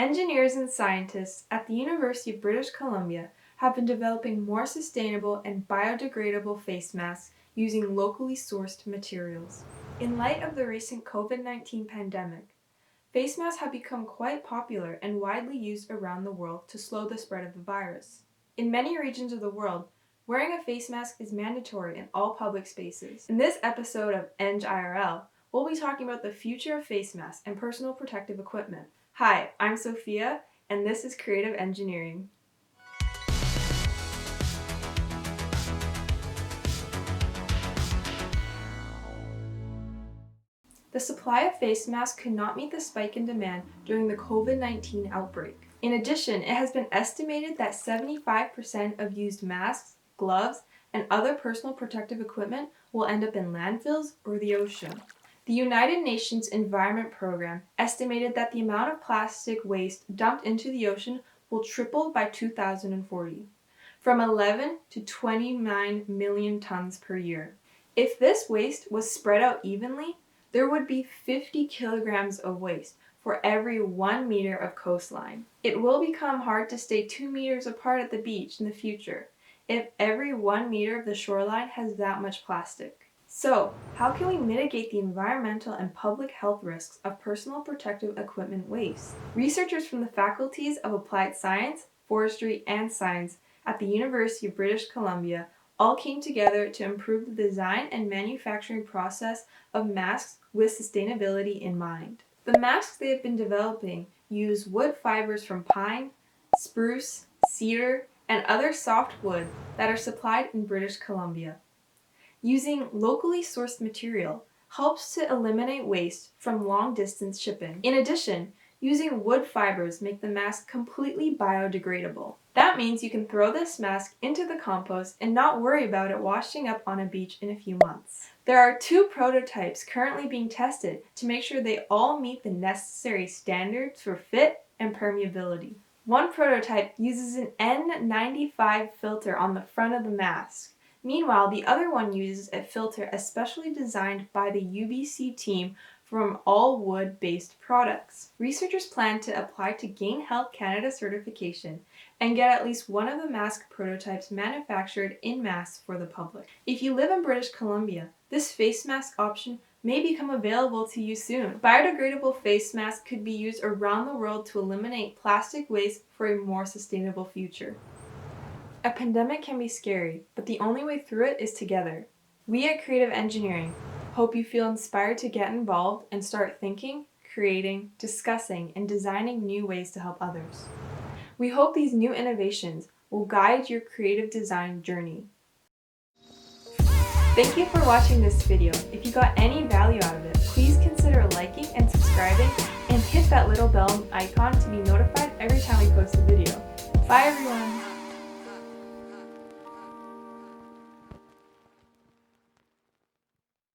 Engineers and scientists at the University of British Columbia have been developing more sustainable and biodegradable face masks using locally sourced materials. In light of the recent COVID-19 pandemic, face masks have become quite popular and widely used around the world to slow the spread of the virus. In many regions of the world, wearing a face mask is mandatory in all public spaces. In this episode of Eng IRL, we'll be talking about the future of face masks and personal protective equipment. Hi, I'm Sophia, and this is Creative Engineering. The supply of face masks could not meet the spike in demand during the COVID-19 outbreak. In addition, it has been estimated that 75% of used masks, gloves, and other personal protective equipment will end up in landfills or the ocean. The United Nations Environment Program estimated that the amount of plastic waste dumped into the ocean will triple by 2040, from 11 to 29 million tons per year. If this waste was spread out evenly, there would be 50 kilograms of waste for every 1 meter of coastline. It will become hard to stay 2 meters apart at the beach in the future if every 1 meter of the shoreline has that much plastic. So, how can we mitigate the environmental and public health risks of personal protective equipment waste? Researchers from the faculties of Applied Science, Forestry, and Science at the University of British Columbia all came together to improve the design and manufacturing process of masks with sustainability in mind. The masks they have been developing use wood fibers from pine, spruce, cedar, and other soft wood that are supplied in British Columbia. Using locally sourced material helps to eliminate waste from long-distance shipping. In addition, using wood fibers make the mask completely biodegradable. That means you can throw this mask into the compost and not worry about it washing up on a beach in a few months. There are 2 prototypes currently being tested to make sure they all meet the necessary standards for fit and permeability. One prototype uses an N95 filter on the front of the mask. Meanwhile, the other one uses a filter especially designed by the UBC team from all wood-based products. Researchers plan to apply to gain Health Canada certification and get at least one of the mask prototypes manufactured en masse for the public. If you live in British Columbia, this face mask option may become available to you soon. Biodegradable face masks could be used around the world to eliminate plastic waste for a more sustainable future. A pandemic can be scary, but the only way through it is together. We at Creative Engineering hope you feel inspired to get involved and start thinking, creating, discussing, and designing new ways to help others. We hope these new innovations will guide your creative design journey. Thank you for watching this video. If you got any value out of it, please consider liking and subscribing and hit that little bell icon to be notified every time we post a video. Bye everyone!